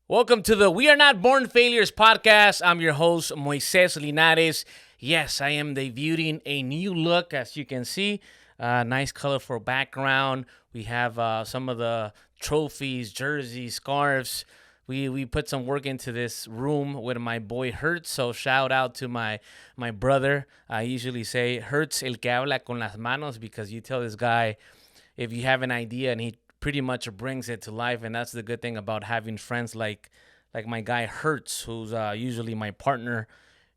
Welcome to the We Are Not Born Failures podcast. I'm your host, Moises Linares. Yes, I am debuting a new look, as you can see. Nice colorful background. We have some of the trophies, jerseys, scarves. We put some work into this room with my boy Hertz. So shout out to my brother. I usually say Hertz el que habla con las manos because you tell this guy if you have an idea and he pretty much brings it to life. And that's the good thing about having friends like my guy Hertz, who's usually my partner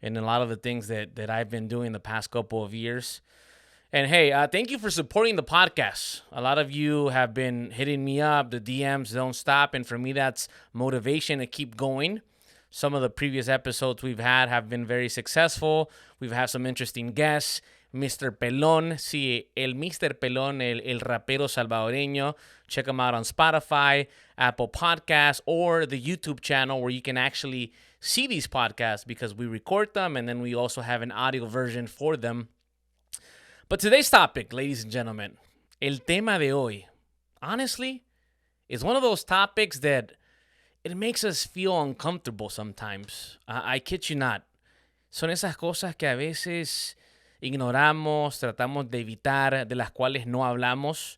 in a lot of the things that I've been doing the past couple of years. And hey, thank you for supporting the podcast. A lot of you have been hitting me up. The DMs don't stop. And for me, that's motivation to keep going. Some of the previous episodes we've had have been very successful. We've had some interesting guests. Mr. Pelón, sí, el Mr. Pelón, el rapero salvadoreño. Check him out on Spotify, Apple Podcasts, or the YouTube channel where you can actually see these podcasts because we record them and then we also have an audio version for them. But today's topic, ladies and gentlemen, el tema de hoy, honestly, is one of those topics that it makes us feel uncomfortable sometimes. I kid you not. Son esas cosas que a veces ignoramos, tratamos de evitar, de las cuales no hablamos.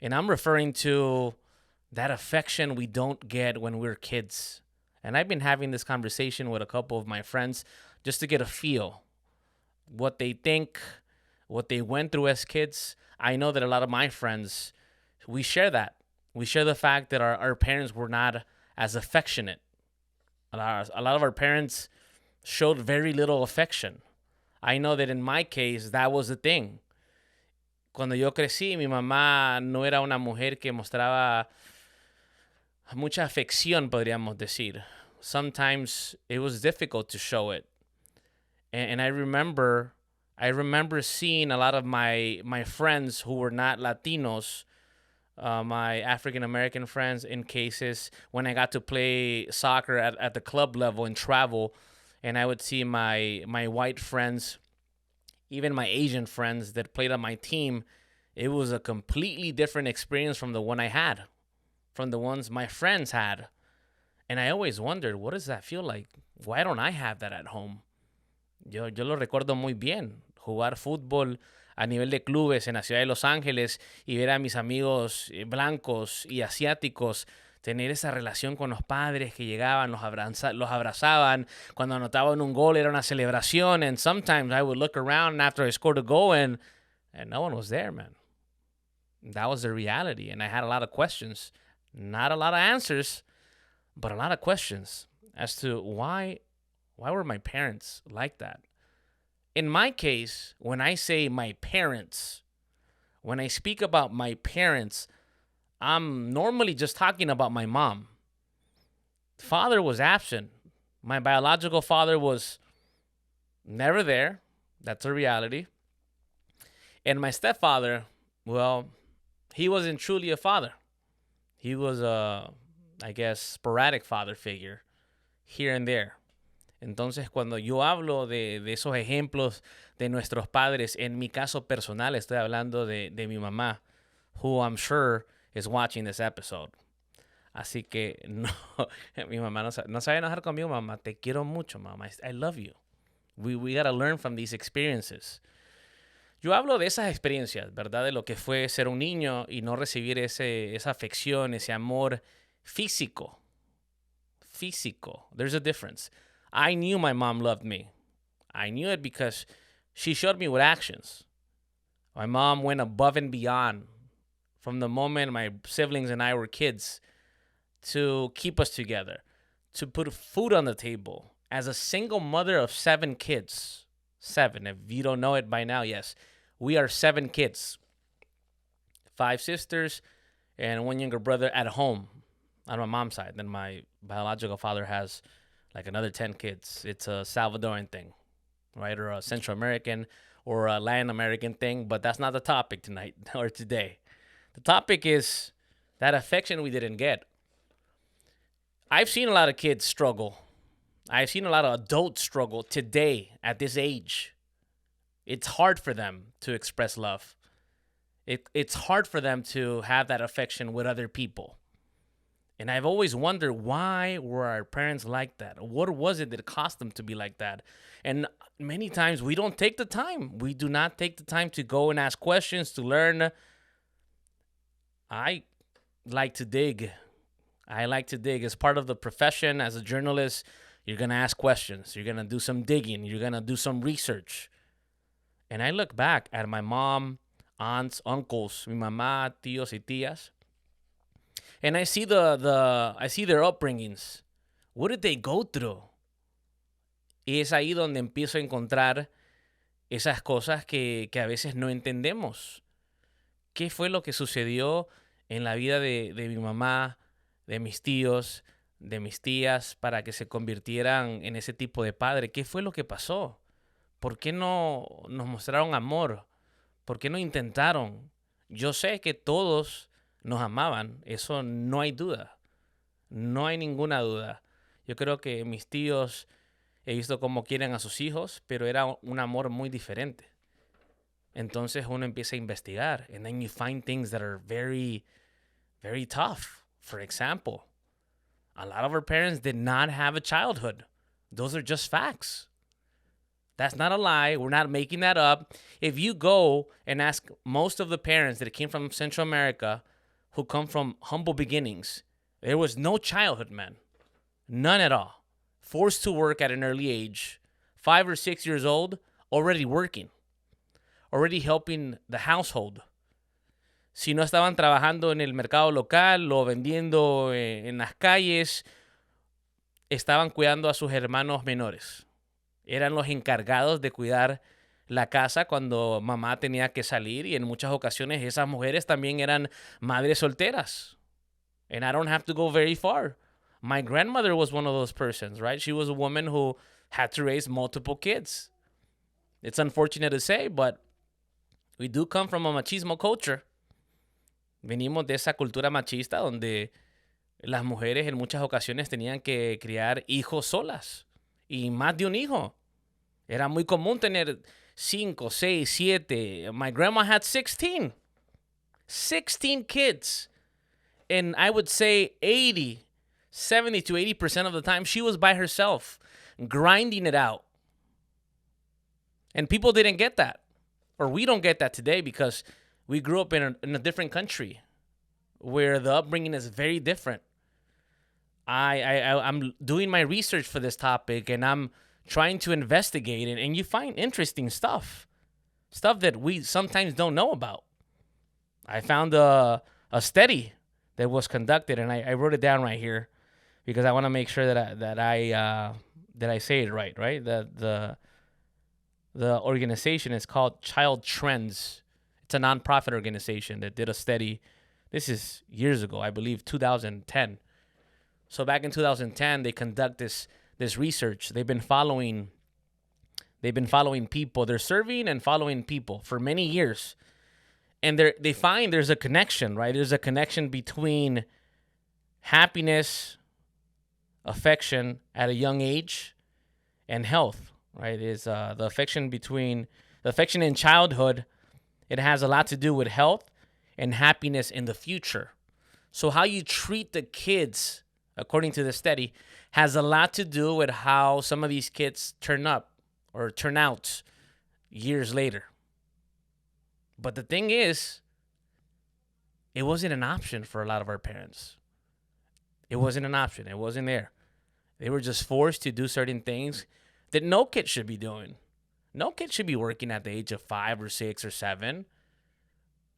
And I'm referring to that affection we don't get when we're kids. And I've been having this conversation with a couple of my friends just to get a feel, what they think, what they went through as kids. I know that a lot of my friends, we share that. We share the fact that our parents were not as affectionate. A lot of our parents showed very little affection. I know that in my case, that was the thing. Cuando yo crecí, mi mamá no era una mujer que mostraba mucha afección, podríamos decir. Sometimes it was difficult to show it. And I remember seeing a lot of my friends who were not Latinos, my African American friends, in cases when I got to play soccer at the club level and travel, and I would see my white friends, even my Asian friends that played on my team. It was a completely different experience from the one I had, from the ones my friends had. And I always wondered, what does that feel like? Why don't I have that at home? Yo lo recuerdo muy bien, jugar fútbol a nivel de clubes en la ciudad de Los Ángeles y ver a mis amigos blancos y asiáticos tener esa relación con los padres que llegaban, los abrazaban. Cuando anotaban un gol era una celebración. And sometimes I would look around after I scored a goal and no one was there, man. That was the reality. And I had a lot of questions. Not a lot of answers, but a lot of questions as to why were my parents like that? In my case, when I say my parents, when I speak about my parents, I'm normally just talking about my mom. Father was absent. My biological father was never there. That's a reality. And my stepfather, well, he wasn't truly a father. He was a, I guess, sporadic father figure here and there. Entonces, cuando yo hablo de esos ejemplos de nuestros padres, en mi caso personal, estoy hablando de mi mamá, who I'm sure is watching this episode. Así que no, mi mamá no sabe enojar conmigo, mamá. Te quiero mucho, mamá. I love you. We gotta learn from these experiences. Yo hablo de esas experiencias, ¿verdad? De lo que fue ser un niño y no recibir esa afección, ese amor físico. Físico. There's a difference. I knew my mom loved me. I knew it because she showed me with actions. My mom went above and beyond from the moment my siblings and I were kids to keep us together, to put food on the table. As a single mother of 7 kids, 7, if you don't know it by now, yes, we are 7 kids, 5 sisters, and 1 younger brother at home on my mom's side. Then my biological father has like another 10 kids. It's a Salvadoran thing, right? Or a Central American or a Latin American thing, but that's not the topic tonight or today. The topic is that affection we didn't get. I've seen a lot of kids struggle. I've seen a lot of adults struggle today at this age. It's hard for them to express love. It's hard for them to have that affection with other people. And I've always wondered, why were our parents like that? What was it that caused them to be like that? And many times we don't take the time. We do not take the time to go and ask questions, to learn. I like to dig. I like to dig. As part of the profession, as a journalist, you're going to ask questions. You're going to do some digging. You're going to do some research. And I look back at my mom, aunts, uncles, mi mamá, tíos y tías, and I see I see their upbringings. What did they go through? Y es ahí donde empiezo a encontrar esas cosas que a veces no entendemos. ¿Qué fue lo que sucedió en la vida de mi mamá, de mis tíos, de mis tías, para que se convirtieran en ese tipo de padre? ¿Qué fue lo que pasó? ¿Por qué no nos mostraron amor? ¿Por qué no intentaron? Yo sé que todos nos amaban, eso no hay duda. No hay ninguna duda. Yo creo que mis tíos he visto cómo quieren a sus hijos, pero era un amor muy diferente. Entonces uno empieza a investigar, and then you find things that are very, very tough. For example, a lot of our parents did not have a childhood. Those are just facts. That's not a lie. We're not making that up. If you go and ask most of the parents that came from Central America who come from humble beginnings, there was no childhood, man. None at all. Forced to work at an early age, 5 or 6 years old, already working, already helping the household. Si no estaban trabajando en el mercado local o vendiendo en las calles, estaban cuidando a sus hermanos menores. Eran los encargados de cuidar la casa cuando mamá tenía que salir, y en muchas ocasiones esas mujeres también eran madres solteras. And I don't have to go very far. My grandmother was one of those persons, right? She was a woman who had to raise multiple kids. It's unfortunate to say, but we do come from a machismo culture. Venimos de esa cultura machista donde las mujeres en muchas ocasiones tenían que criar hijos solas. Y más de un hijo. Era muy común tener 5, 6, 7. My grandma had 16. 16 kids. And I would say 70 to 80% of the time, she was by herself, grinding it out. And people didn't get that. Or we don't get that today because we grew up in a different country where the upbringing is very different. I'm doing my research for this topic, and I'm trying to investigate it, and you find interesting stuff that we sometimes don't know about. I found a study that was conducted, and I wrote it down right here because I want to make sure that I say it right. Right, the organization is called Child Trends. It's a nonprofit organization that did a study. This is years ago, I believe, 2010. So back in 2010, they conduct this research. They've been following people. They're surveying and following people for many years. And they find there's a connection, right? There's a connection between happiness, affection at a young age, and health, right? Is the affection in childhood. It has a lot to do with health and happiness in the future. So how you treat the kids, according to the study, has a lot to do with how some of these kids turn up or turn out years later. But the thing is, it wasn't an option for a lot of our parents. It wasn't an option. It wasn't there. They were just forced to do certain things that no kid should be doing. No kid should be working at the age of 5 or 6 or 7.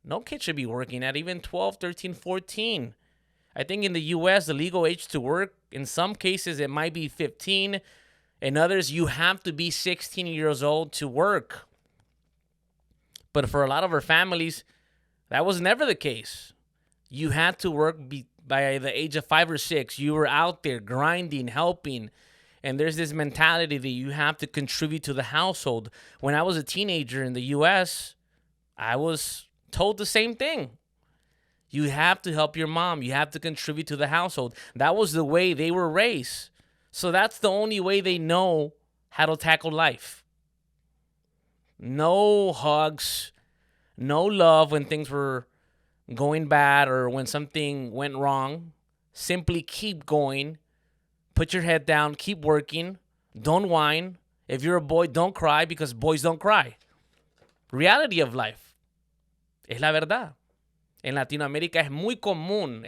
No kid should be working at even 12, 13, 14. I think in the U.S., the legal age to work, in some cases, it might be 15. In others, you have to be 16 years old to work. But for a lot of our families, that was never the case. You had to work by the age of 5 or 6. You were out there grinding, helping. And there's this mentality that you have to contribute to the household. When I was a teenager in the U.S., I was told the same thing. You have to help your mom. You have to contribute to the household. That was the way they were raised. So that's the only way they know how to tackle life. No hugs, no love when things were going bad or when something went wrong. Simply keep going. Put your head down. Keep working. Don't whine. If you're a boy, don't cry because boys don't cry. Reality of life. Es la verdad. En Latinoamérica es muy común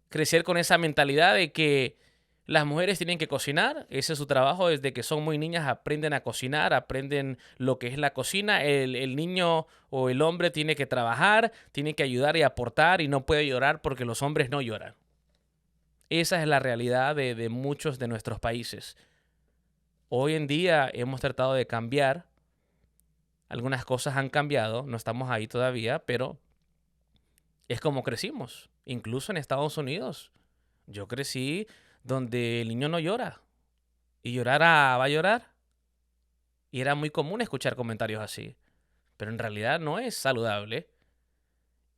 crecer con esa mentalidad de que las mujeres tienen que cocinar. Ese es su trabajo. Desde que son muy niñas aprenden a cocinar, aprenden lo que es la cocina. El niño o el hombre tiene que trabajar, tiene que ayudar y aportar y no puede llorar porque los hombres no lloran. Esa es la realidad de muchos de nuestros países. Hoy en día hemos tratado de cambiar. Algunas cosas han cambiado, no estamos ahí todavía, pero es como crecimos. Incluso en Estados Unidos. Yo crecí donde el niño no llora. Y va a llorar. Y era muy común escuchar comentarios así. Pero en realidad no es saludable.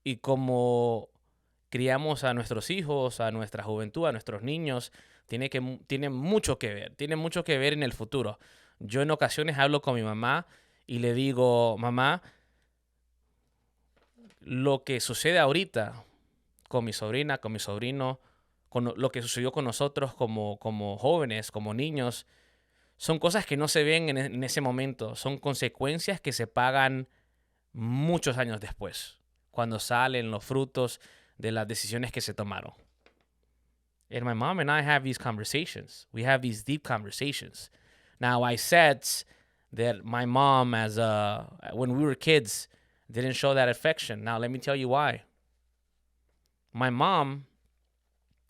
Y como criamos a nuestros hijos, a nuestra juventud, a nuestros niños, tiene mucho que ver. Tiene mucho que ver en el futuro. Yo en ocasiones hablo con mi mamá y le digo, mamá, lo que sucede ahorita con mi sobrina, con mi sobrino, con lo que sucedió con nosotros como jóvenes, como niños, son cosas que no se ven en ese momento. Son consecuencias que se pagan muchos años después, cuando salen los frutos de las decisiones que se tomaron. And my mom and I have these conversations. We have these deep conversations. Now, I said that my mom, when we were kids, didn't show that affection. Now, let me tell you why. My mom,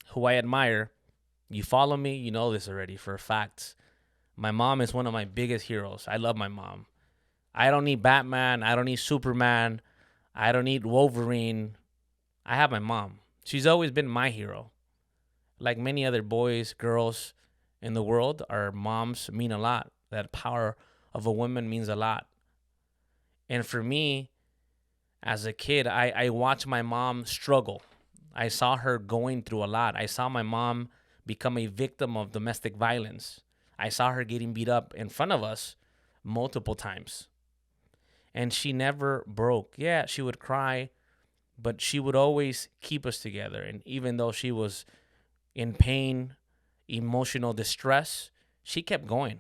who I admire, you follow me, you know this already for a fact. My mom is one of my biggest heroes. I love my mom. I don't need Batman. I don't need Superman. I don't need Wolverine. I have my mom. She's always been my hero. Like many other boys, girls in the world, our moms mean a lot. That power of a woman means a lot. And for me, as a kid, I watched my mom struggle. I saw her going through a lot. I saw my mom become a victim of domestic violence. I saw her getting beat up in front of us multiple times. And she never broke. Yeah, she would cry, but she would always keep us together. And even though she was in pain, emotional distress, she kept going.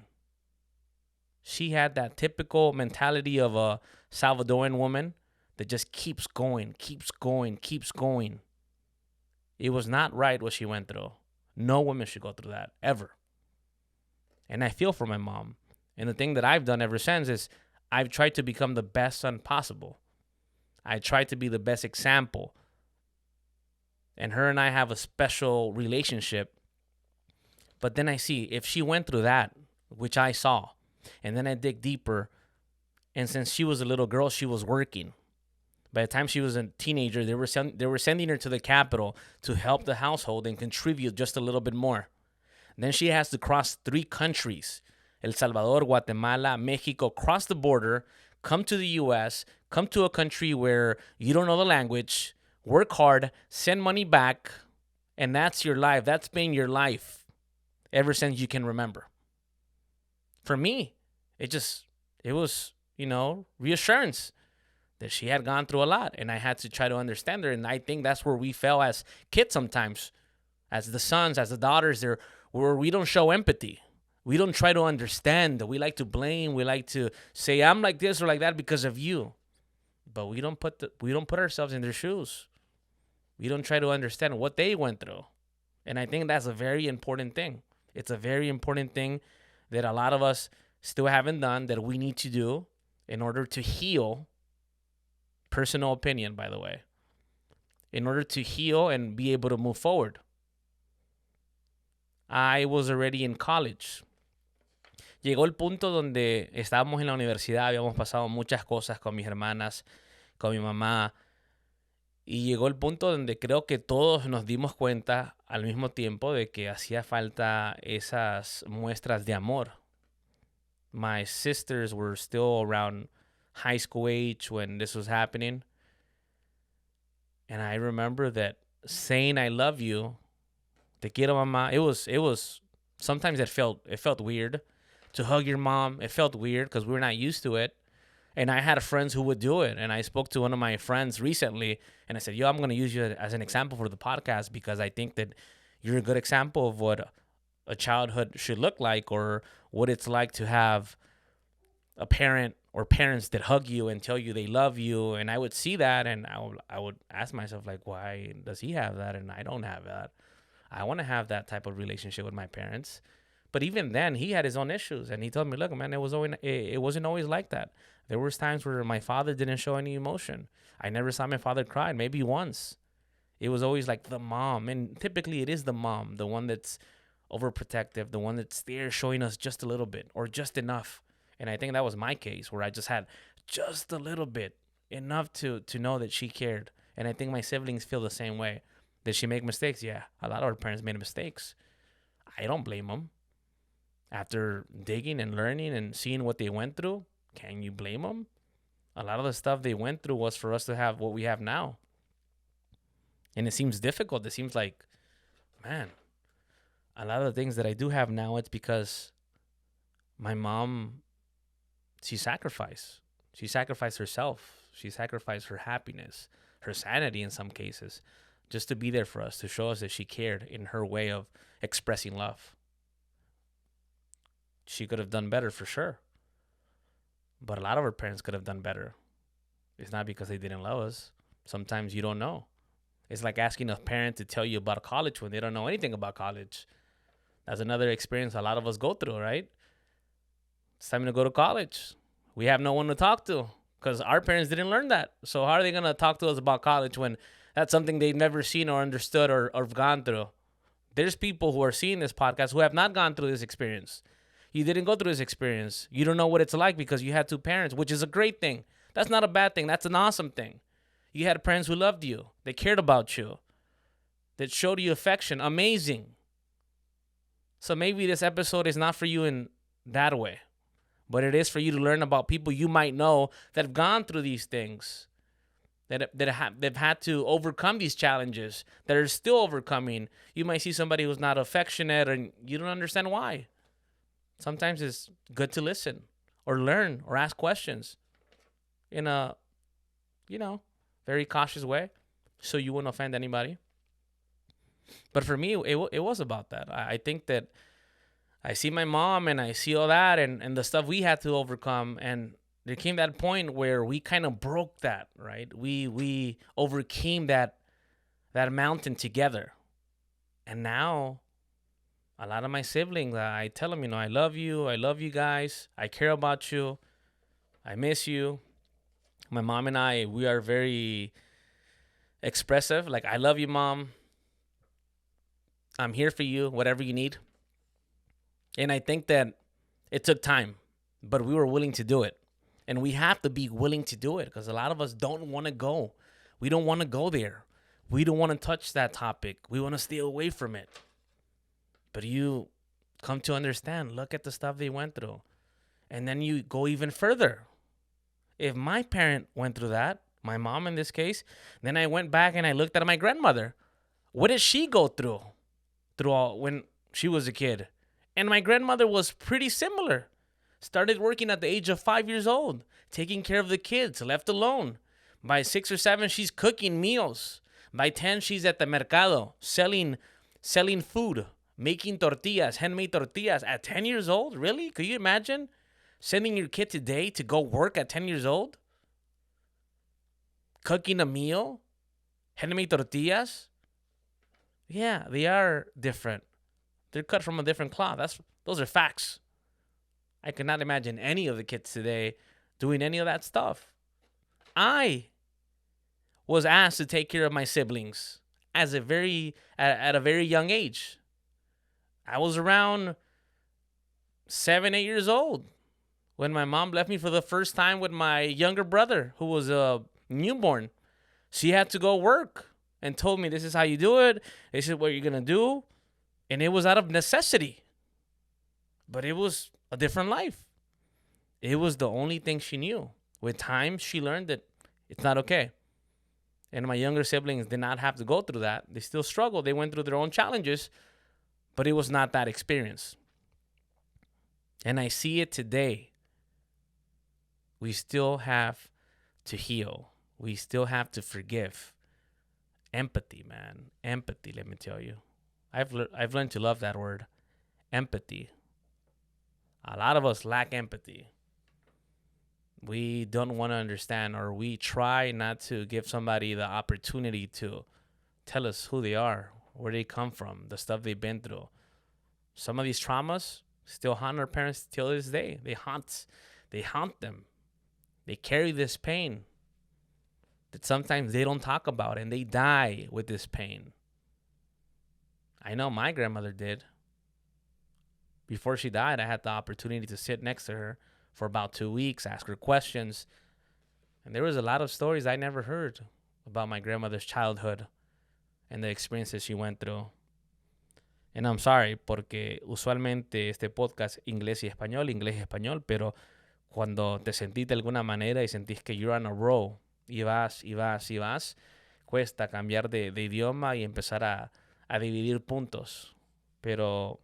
She had that typical mentality of a Salvadoran woman that just keeps going, keeps going, keeps going. It was not right what she went through. No woman should go through that, ever. And I feel for my mom. And the thing that I've done ever since is I've tried to become the best son possible. I tried to be the best example. And her and I have a special relationship. But then I see if she went through that, which I saw, and then I dig deeper, and since she was a little girl, she was working. By the time she was a teenager, they were sending her to the capital to help the household and contribute just a little bit more. Then she has to cross 3 countries, El Salvador, Guatemala, Mexico, cross the border, come to the U.S., come to a country where you don't know the language, work hard, send money back, and that's your life. That's been your life ever since you can remember. For me, it was, reassurance that she had gone through a lot, and I had to try to understand her. And I think that's where we fail as kids sometimes, as the sons, as the daughters, where we don't show empathy. We don't try to understand. We like to blame. We like to say, I'm like this or like that because of you. But we don't put ourselves in their shoes. We don't try to understand what they went through. And I think that's a very important thing. It's a very important thing that a lot of us still haven't done, that we need to do in order to heal. Personal opinion, by the way. In order to heal and be able to move forward. I was already in college. Llegó el punto donde estábamos en la universidad, habíamos pasado muchas cosas con mis hermanas, con mi mamá, y llegó el punto donde creo que todos nos dimos cuenta al mismo tiempo de que hacía falta esas muestras de amor. My sisters were still around high school age when this was happening. And I remember that saying I love you, te quiero mamá, it was sometimes it felt weird to hug your mom. It felt weird because we were not used to it. And I had friends who would do it. And I spoke to one of my friends recently and I said, yo, I'm going to use you as an example for the podcast because I think that you're a good example of what a childhood should look like or what it's like to have a parent or parents that hug you and tell you they love you. And I would see that and I would ask myself, like, why does he have that and I don't have that? I want to have that type of relationship with my parents. But even then, he had his own issues. And he told me, look, man, it wasn't always like that. There was times where my father didn't show any emotion. I never saw my father cry, maybe once. It was always like the mom. And typically it is the mom, the one that's overprotective, the one that's there showing us just a little bit or just enough. And I think that was my case where I just had just a little bit, enough to know that she cared. And I think my siblings feel the same way. Did she make mistakes? Yeah, a lot of our parents made mistakes. I don't blame them. After digging and learning and seeing what they went through, can you blame them? A lot of the stuff they went through was for us to have what we have now. And it seems difficult. It seems like, man, a lot of the things that I do have now, it's because my mom, she sacrificed. She sacrificed herself. She sacrificed her happiness, her sanity in some cases, just to be there for us, to show us that she cared in her way of expressing love. She could have done better for sure. But a lot of our parents could have done better. It's not because they didn't love us. Sometimes you don't know. It's like asking a parent to tell you about college when they don't know anything about college. That's another experience a lot of us go through, right? It's time to go to college. We have no one to talk to because our parents didn't learn that. So how are they going to talk to us about college when that's something they've never seen or understood or gone through? There's people who are seeing this podcast who have not gone through this experience. You didn't go through this experience. You don't know what it's like because you had two parents, which is a great thing. That's not a bad thing. That's an awesome thing. You had parents who loved you. They cared about you. That showed you affection. Amazing. So maybe this episode is not for you in that way. But it is for you to learn about people you might know that have gone through these things. They've had to overcome these challenges. That are still overcoming. You might see somebody who's not affectionate and you don't understand why. Sometimes it's good to listen or learn or ask questions in a, very cautious way so you wouldn't offend anybody. But for me, it was about that. I think that I see my mom and I see all that and the stuff we had to overcome. And there came that point where we kind of broke that, right? We overcame that mountain together. And now a lot of my siblings, I tell them, I love you guys. I care about you. I miss you. My mom and I, we are very expressive. Like, I love you, Mom. I'm here for you, whatever you need. And I think that it took time, but we were willing to do it. And we have to be willing to do it because a lot of us don't want to go. We don't want to go there. We don't want to touch that topic. We want to stay away from it. But you come to understand, look at the stuff they went through. And then you go even further. If my parent went through that, my mom in this case, then I went back and I looked at my grandmother. What did she go through all when she was a kid? And my grandmother was pretty similar. Started working at the age of 5 years old, taking care of the kids, left alone. By 6 or 7, she's cooking meals. By 10, she's at the mercado, selling food, making tortillas, handmade tortillas at 10 years old. Really? Could you imagine sending your kid today to go work at 10 years old? Cooking a meal, handmade tortillas. Yeah, they are different. They're cut from a different cloth. Those are facts. I cannot imagine any of the kids today doing any of that stuff. I was asked to take care of my siblings at a very young age. I was around 7, 8 years old when my mom left me for the first time with my younger brother, who was a newborn. She had to go work and told me, this is how you do it. This is what you're going to do. And it was out of necessity. But it was a different life. It was the only thing she knew. With time, she learned that it's not okay. And my younger siblings did not have to go through that. They still struggled. They went through their own challenges. But it was not that experience. And I see it today. we still have to heal. We still have to forgive. Empathy, man. Empathy, let me tell you. I've learned to love that word. Empathy. A lot of us lack empathy. We don't want to understand, or we try not to give somebody the opportunity to tell us who they are, where they come from, the stuff they've been through. Some of these traumas still haunt our parents till this day. They haunt them. They carry this pain that sometimes they don't talk about, and they die with this pain. I know my grandmother did. Before she died, I had the opportunity to sit next to her for about 2 weeks, ask her questions. And there was a lot of stories I never heard about my grandmother's childhood and the experiences she went through. And I'm sorry, porque usualmente este podcast inglés y español, pero cuando te sentís de alguna manera y sentís que you're on a roll y vas, cuesta cambiar de idioma y empezar a dividir puntos. Pero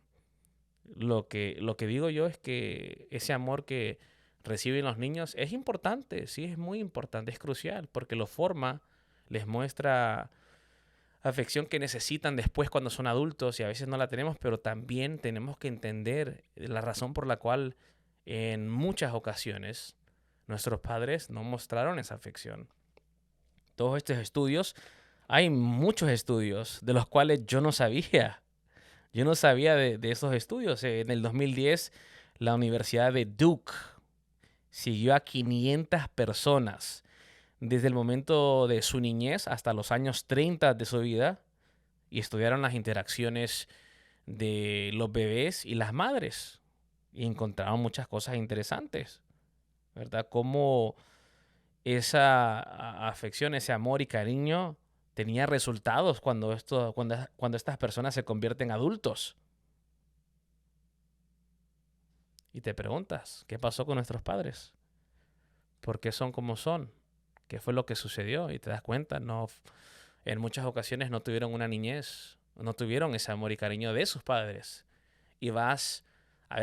lo que digo yo es que ese amor que reciben los niños es importante, sí, es muy importante, es crucial, porque lo forma, les muestra afección que necesitan después cuando son adultos y a veces no la tenemos, pero también tenemos que entender la razón por la cual en muchas ocasiones nuestros padres no mostraron esa afección. Todos estos estudios, hay muchos estudios de los cuales yo no sabía. Yo no sabía de esos estudios. En el 2010, la Universidad de Duke siguió a 500 personas desde el momento de su niñez hasta los años 30 de su vida y estudiaron las interacciones de los bebés y las madres y encontraron muchas cosas interesantes, ¿verdad? Cómo esa afección, ese amor y cariño tenía resultados cuando estas personas se convierten en adultos. Y te preguntas, ¿qué pasó con nuestros padres? ¿Por qué son como son? ¿Qué fue lo que sucedió? Y te das cuenta, no, en muchas ocasiones no tuvieron una niñez, no tuvieron ese amor y cariño de sus padres. Y vas a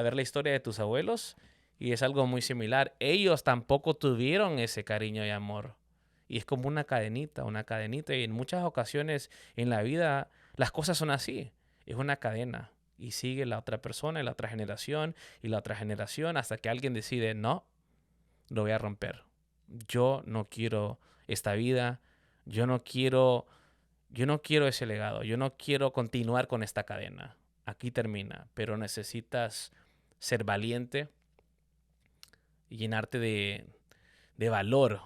ver la historia de tus abuelos y es algo muy similar. Ellos tampoco tuvieron ese cariño y amor. Y es como una cadenita. Y en muchas ocasiones en la vida las cosas son así. Es una cadena. Y sigue la otra persona y la otra generación y la otra generación hasta que alguien decide, no, lo voy a romper. Yo no quiero esta vida. Yo no quiero ese legado. Yo no quiero continuar con esta cadena. Aquí termina. Pero necesitas ser valiente y llenarte de valor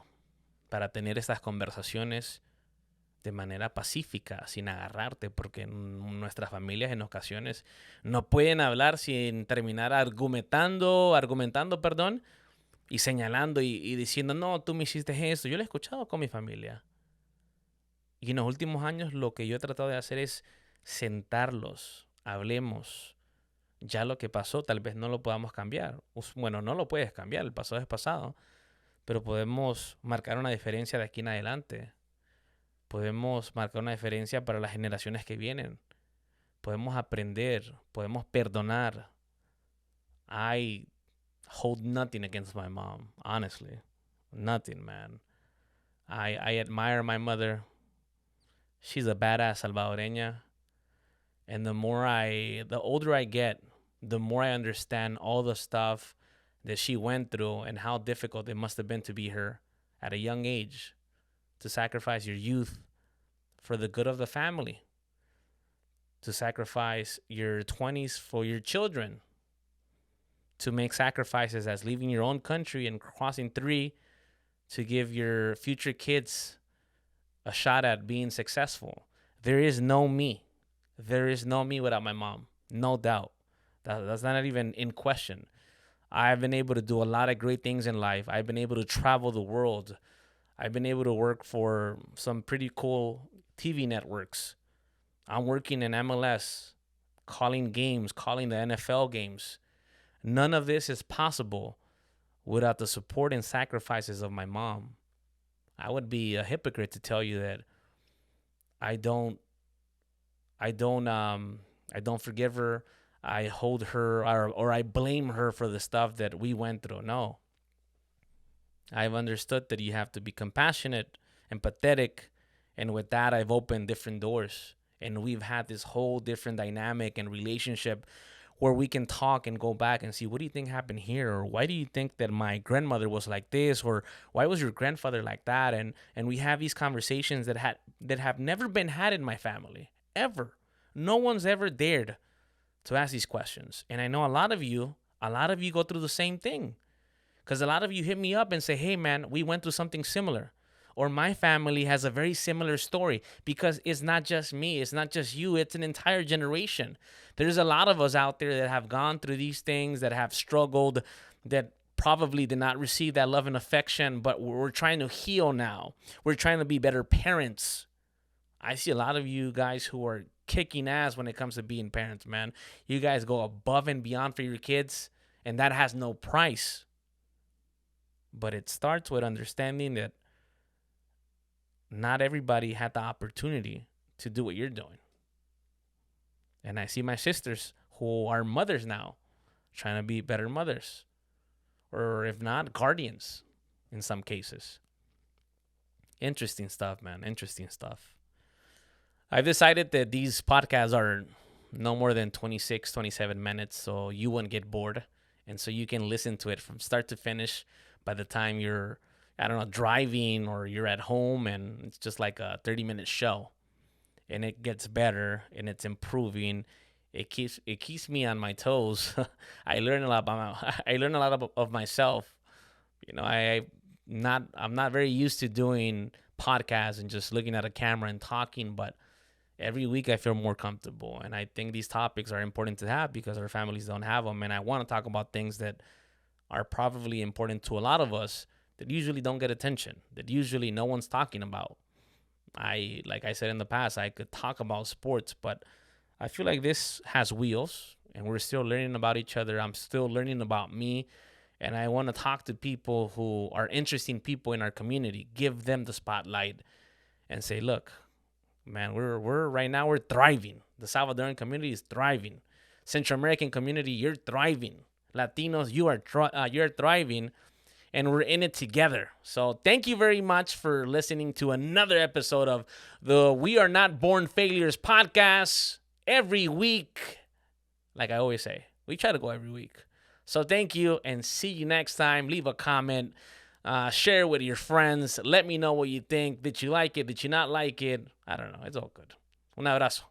para tener estas conversaciones de manera pacífica, sin agarrarte, porque nuestras familias en ocasiones no pueden hablar sin terminar argumentando, y señalando y diciendo, no, tú me hiciste esto. Yo lo he escuchado con mi familia. Y en los últimos años lo que yo he tratado de hacer es sentarlos, hablemos. Ya lo que pasó tal vez no lo podamos cambiar. Bueno, no lo puedes cambiar, el pasado es pasado, pero podemos marcar una diferencia de aquí en adelante. Podemos marcar una diferencia para las generaciones que vienen. Podemos aprender, podemos perdonar. I hold nothing against my mom, honestly. Nothing, man. I admire my mother. She's a badass salvadoreña. And the older I get, the more I understand all the stuff that she went through and how difficult it must have been to be her at a young age, to sacrifice your youth for the good of the family, to sacrifice your 20s for your children, to make sacrifices as leaving your own country and crossing 3 to give your future kids a shot at being successful. There is no me. There is no me without my mom. No doubt. That's not even in question. I've been able to do a lot of great things in life. I've been able to travel the world. I've been able to work for some pretty cool TV networks. I'm working in MLS, calling games, calling the NFL games. None of this is possible without the support and sacrifices of my mom. I would be a hypocrite to tell you that I don't forgive her. I hold her or I blame her for the stuff that we went through. No. I've understood that you have to be compassionate, empathetic, and with that, I've opened different doors. And we've had this whole different dynamic and relationship where we can talk and go back and see, what do you think happened here, or why do you think that my grandmother was like this, or why was your grandfather like that? And we have these conversations that have never been had in my family ever. No one's ever dared to ask these questions. And I know a lot of you go through the same thing. Because a lot of you hit me up and say, hey, man, we went through something similar. Or my family has a very similar story, because it's not just me. It's not just you. It's an entire generation. There's a lot of us out there that have gone through these things, that have struggled, that probably did not receive that love and affection, but we're trying to heal now. We're trying to be better parents. I see a lot of you guys who are kicking ass when it comes to being parents, man. You guys go above and beyond for your kids, and that has no price. But it starts with understanding that not everybody had the opportunity to do what you're doing. And I see my sisters who are mothers now, trying to be better mothers, or if not, guardians in some cases. Interesting stuff, man. Interesting stuff. I've decided that these podcasts are no more than 26, 27 minutes, so you won't get bored. And so you can listen to it from start to finish by the time you're, I don't know, driving or you're at home, and it's just like a 30-minute show. And it gets better and it's improving. It keeps me on my toes. I learn a lot of myself. I'm not very used to doing podcasts and just looking at a camera and talking, but every week I feel more comfortable. And I think these topics are important to have because our families don't have them. And I want to talk about things that are probably important to a lot of us that usually don't get attention, that usually no one's talking about. Like I said in the past, I could talk about sports, but I feel like this has wheels and we're still learning about each other. I'm still learning about me. And I want to talk to people who are interesting people in our community, give them the spotlight and say, look, man, we're right now we're thriving. The Salvadoran community is thriving. Central American community, you're thriving. Latinos, you're thriving, and we're in it together. So thank you very much for listening to another episode of the We Are Not Born Failures podcast. Every week, like I always say, we try to go every week. So thank you, and see you next time. Leave a comment. Share with your friends. Let me know what you think. Did you like it? Did you not like it? I don't know. It's all good. Un abrazo.